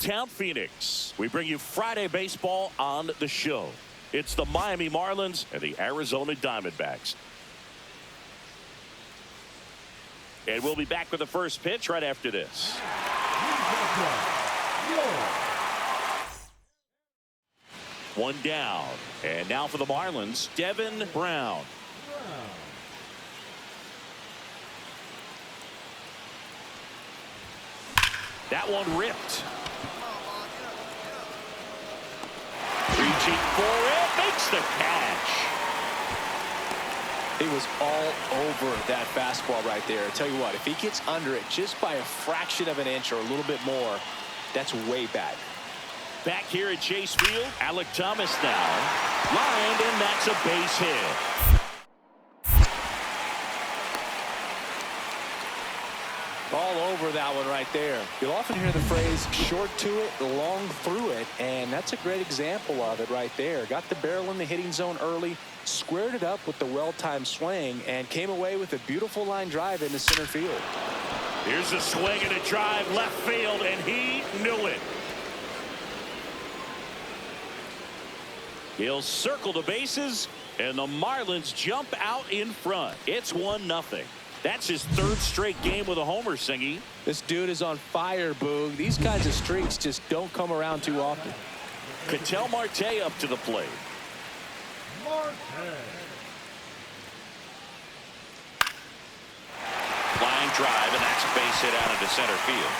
hometown Phoenix. We bring you Friday baseball on the show. It's the Miami Marlins and the Arizona Diamondbacks. And we'll be back with the first pitch right after this. One down. And now for the Marlins, Devin Brown. That one ripped. Reaching for it, makes the catch. He was all over that fastball right there. I tell you what, if he gets under it just by a fraction of an inch or a little bit more, that's way bad. Back here at Chase Field, Alec Thomas now. Lined, and that's a base hit. All over that one right there. You'll often hear the phrase short to it, long through it, and that's a great example of it right there. Got the barrel in the hitting zone early, squared it up with the well-timed swing, and came away with a beautiful line drive into center field. Here's a swing and a drive left field, and he knew it. He'll circle the bases, and the Marlins jump out in front. It's 1-0. That's his third straight game with a homer, Singy. This dude is on fire, Boog. These kinds of streaks just don't come around too often. Ketel Marte up to the plate. Line drive, and that's a base hit out into center field.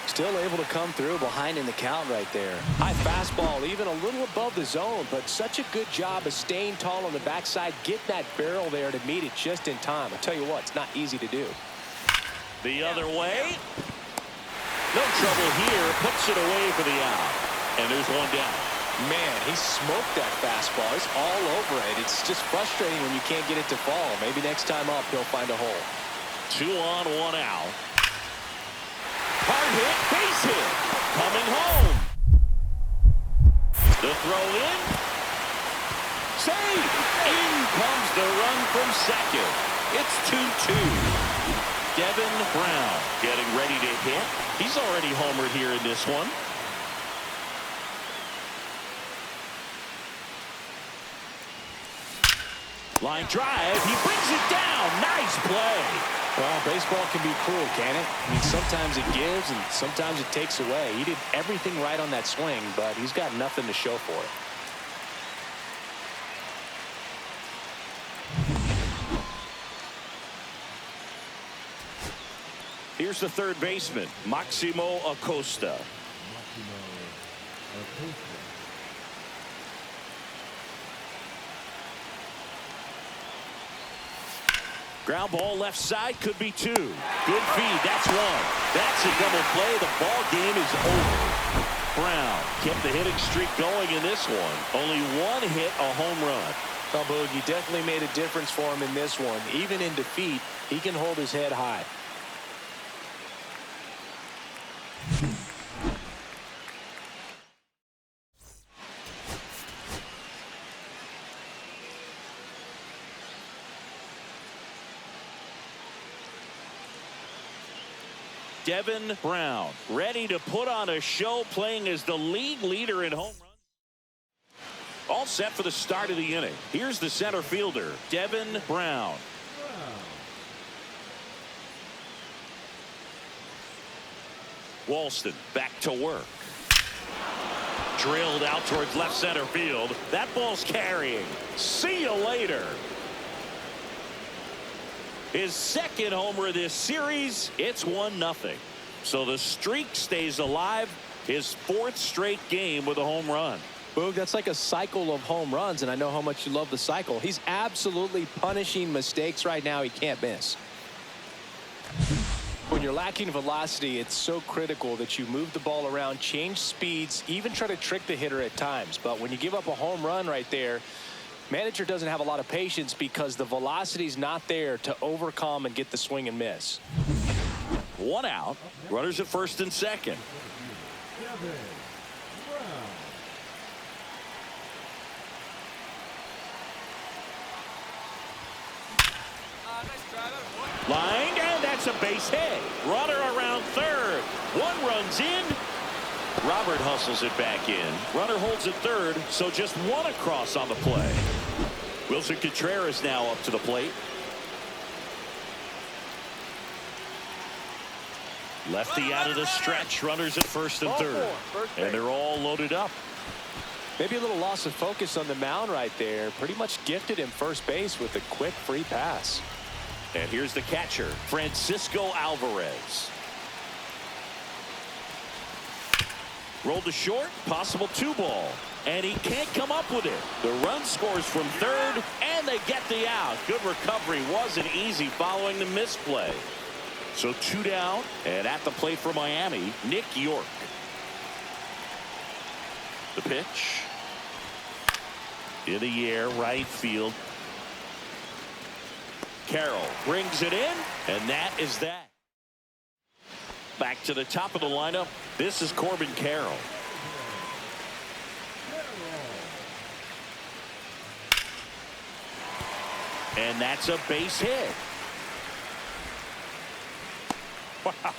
Still able to come through behind in the count right there. High fastball, even a little above the zone, but such a good job of staying tall on the backside, getting that barrel there to meet it just in time. I'll tell you what, it's not easy to do. The other way. No trouble here. Puts it away for the out. And there's one down. Man, he smoked that fastball. He's all over it. It's just frustrating when you can't get it to fall. Maybe next time up, he'll find a hole. 2 on, 1 out. Hard hit, base hit, coming home. The throw in. Save. In comes the run from second. It's 2-2. Devin Brown getting ready to hit. He's already homered here in this one. Line drive. He brings it down. Nice play. Well, baseball can be cruel, can it? I mean, sometimes it gives and sometimes it takes away. He did everything right on that swing, but he's got nothing to show for it. Here's the third baseman, Maximo Acosta. Ground ball left side, could be 2. Good feed, that's 1. That's a double play. The ball game is over. Brown kept the hitting streak going in this one. Only 1 hit, a home run. Well, Boog, he definitely made a difference for him in this one. Even in defeat, he can hold his head high. Devin Brown ready to put on a show, playing as the league leader in home runs. All set for the start of the inning. Here's the center fielder, Devin Brown. Walston back to work. Drilled out towards left center field. That ball's carrying. See you later. His second homer of this series. It's 1-0. So the streak stays alive. His 4th straight game with a home run. Boog, that's like a cycle of home runs, and I know how much you love the cycle. He's absolutely punishing mistakes right now he can't miss. When you're lacking velocity, it's so critical that you move the ball around, change speeds, even try to trick the hitter at times. But when you give up a home run right there, manager doesn't have a lot of patience because the velocity's not there to overcome and get the swing and miss. 1 out. Runners at first and second. Lined, and that's that's a base hit. Runner around third. One runs in. Robert hustles it back in. Runner holds it third, so just one across on the play. Wilson Contreras now up to the plate. Lefty out of the stretch. Runners at first and third. And they're all loaded up. Maybe a little loss of focus on the mound right there. Pretty much gifted him first base with a quick free pass. And here's the catcher, Francisco Alvarez. Rolled to short, possible 2-ball. And he can't come up with it. The run scores from third, and they get the out. Good recovery. Wasn't easy following the misplay. So 2 down, and at the plate for Miami, Nick York. The pitch. In the air, right field. Carroll brings it in, and that is that. Back to the top of the lineup. This is Corbin Carroll. And that's a base hit. Wow.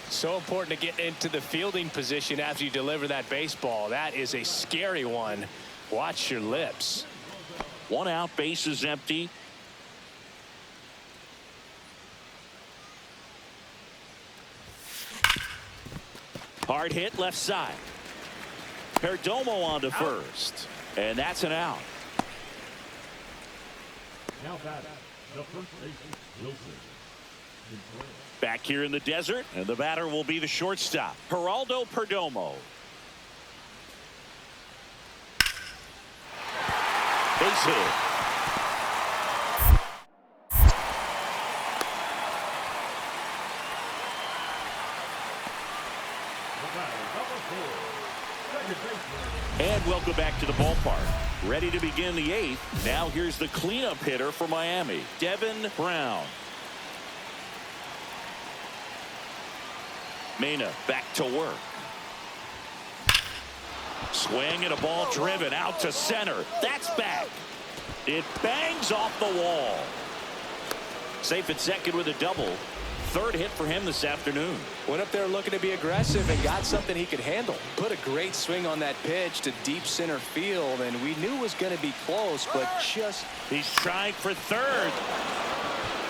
So important to get into the fielding position after you deliver that baseball. That is a scary one. Watch your lips. 1 out, base is empty. Hard hit left side. Perdomo on to first. And that's an out. Now batting, the first baseman, Wilson. Back here in the desert, and the batter will be the shortstop, Geraldo Perdomo. Base hit. And welcome back to the ballpark. Ready to begin the 8th. Now here's the cleanup hitter for Miami, Devin Brown. Mena back to work. Swing and a ball driven out to center. That's back. It bangs off the wall. Safe at second with a double. 3rd hit for him this afternoon. Went up there looking to be aggressive and got something he could handle. Put a great swing on that pitch to deep center field, and we knew it was going to be close, but just... He's trying for 3rd.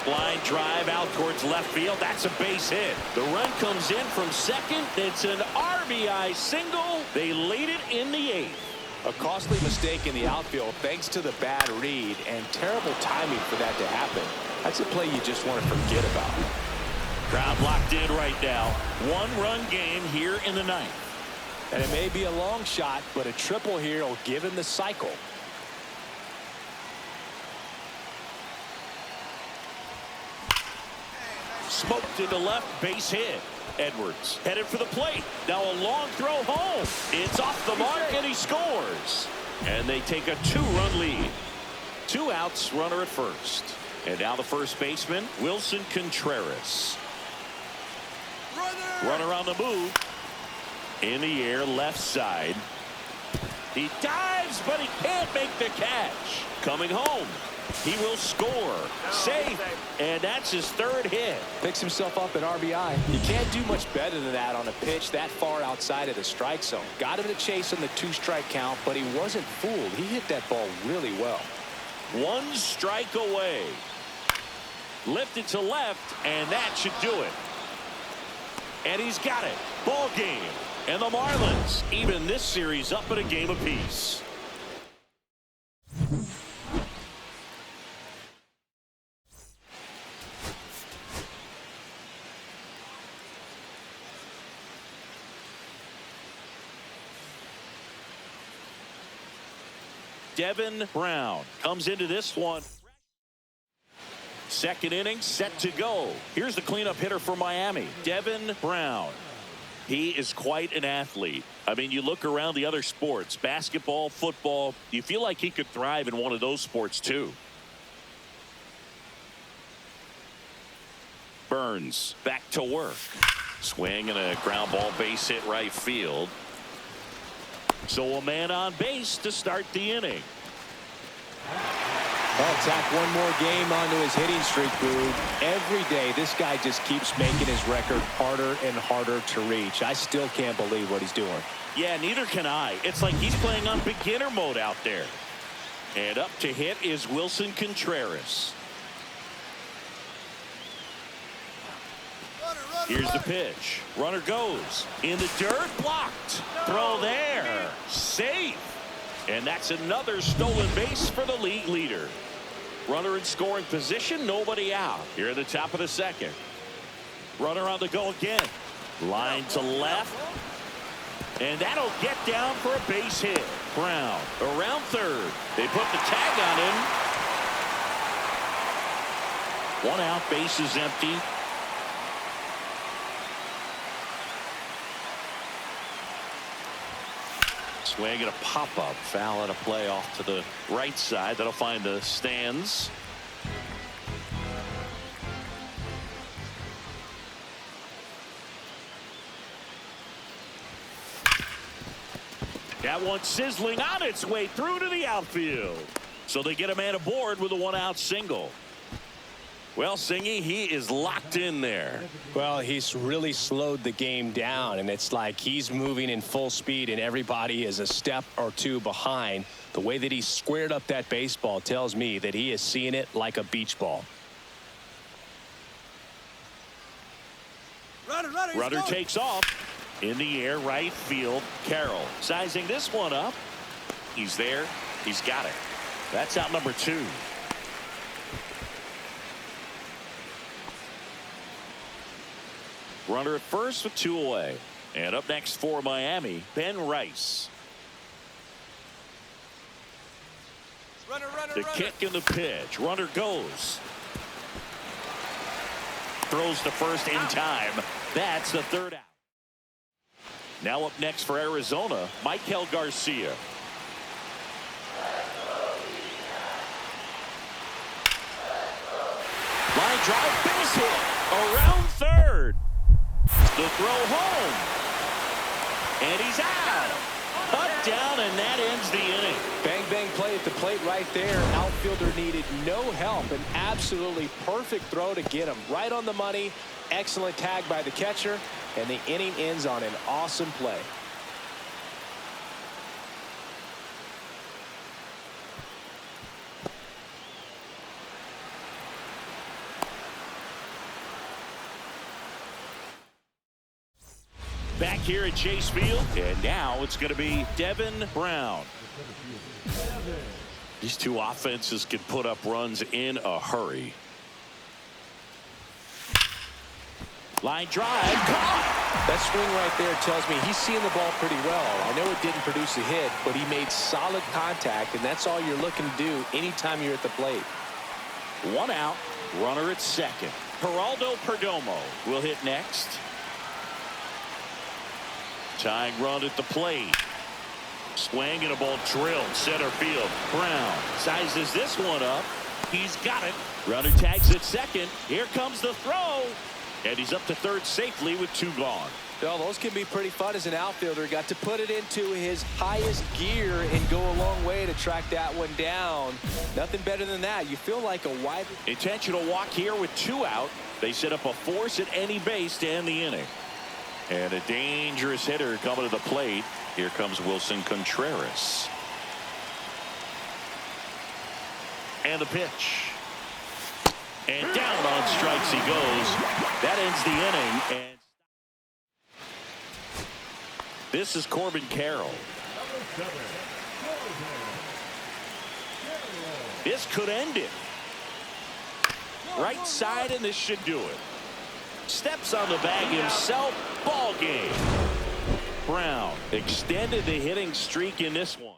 Line drive out towards left field. That's a base hit. The run comes in from second. It's an RBI single. They lead it in the 8th. A costly mistake in the outfield thanks to the bad read and terrible timing for that to happen. That's a play you just want to forget about. Crowd locked in right now. 1-run game here in the 9th. And it may be a long shot, but a triple here will give him the cycle. Smoked to the left, base hit. Edwards headed for the plate. Now a long throw home. It's off the mark, and he scores. And they take a 2-run lead. 2 outs, runner at first. And now the first baseman, Wilson Contreras. Runner on the move. In the air, left side. He dives, but he can't make the catch. Coming home. He will score. Safe. And that's his 3rd hit. Picks himself up an RBI. You can't do much better than that on a pitch that far outside of the strike zone. Got him to chase on the 2-strike count, but he wasn't fooled. He hit that ball really well. 1 strike away. Lifted to left, and that should do it. And he's got it. Ball game. And the Marlins even this series up at a game apiece. Devin Brown comes into this one. 2nd inning set to go. Here's the cleanup hitter for Miami, Devin Brown. He is quite an athlete. I mean, you look around the other sports, basketball, football, you feel like he could thrive in one of those sports too. Burns back to work. Swing and a ground ball, base hit right field. So a man on base to start the inning. Well, tack one more game onto his hitting streak, Boog. Every day, this guy just keeps making his record harder and harder to reach. I still can't believe what he's doing. Yeah, neither can I. It's like he's playing on beginner mode out there. And up to hit is Wilson Contreras. Here's the pitch. Runner goes. In the dirt, blocked. Throw there. Safe. And that's another stolen base for the league leader. Runner in scoring position, nobody out. Here at the top of the second. Runner on the go again. Line to left. And that'll get down for a base hit. Brown around third. They put the tag on him. 1 out, base is empty. Swing and a pop-up. Foul and a play off to the right side. That'll find the stands. That one sizzling on its way through to the outfield. So they get a man aboard with a 1-out single. Well, Singy, he is locked in there. Well, he's really slowed the game down, and it's like he's moving in full speed, and everybody is a step or two behind. The way that he squared up that baseball tells me that he is seeing it like a beach ball. Runner takes off. In the air, right field. Carroll sizing this one up. He's there. He's got it. That's out number 2. Runner at first with 2 away. And up next for Miami, Ben Rice. The kick and the pitch. Runner goes. Throws to first in time. That's the 3rd out. Now up next for Arizona, Michael Garcia. Line drive, base hit. Around third. The throw home. And he's out. Cut down, and that ends the inning. Bang, bang play at the plate right there. Outfielder needed no help. An absolutely perfect throw to get him. Right on the money. Excellent tag by the catcher. And the inning ends on an awesome play. Back here at Chase Field, and now it's going to be Devin Brown. These two offenses can put up runs in a hurry. Line drive, caught. That swing right there tells me he's seeing the ball pretty well. I know it didn't produce a hit, but he made solid contact, and that's all you're looking to do anytime you're at the plate. 1 out, runner at second. Geraldo Perdomo will hit next. Tying run at the plate. Swing and a ball drilled center field. Brown sizes this one up. He's got it. Runner tags at second. Here comes the throw. And he's up to third safely with 2 gone. Well, those can be pretty fun as an outfielder. Got to put it into his highest gear and go a long way to track that one down. Nothing better than that. You feel like a wide... Intentional walk here with 2 out. They set up a force at any base to end the inning. And a dangerous hitter coming to the plate. Here comes Wilson Contreras. And the pitch. And down on strikes he goes. That ends the inning. And this is Corbin Carroll. This could end it. Right side, and this should do it. Steps on the bag himself. Ball game. Brown extended the hitting streak in this one.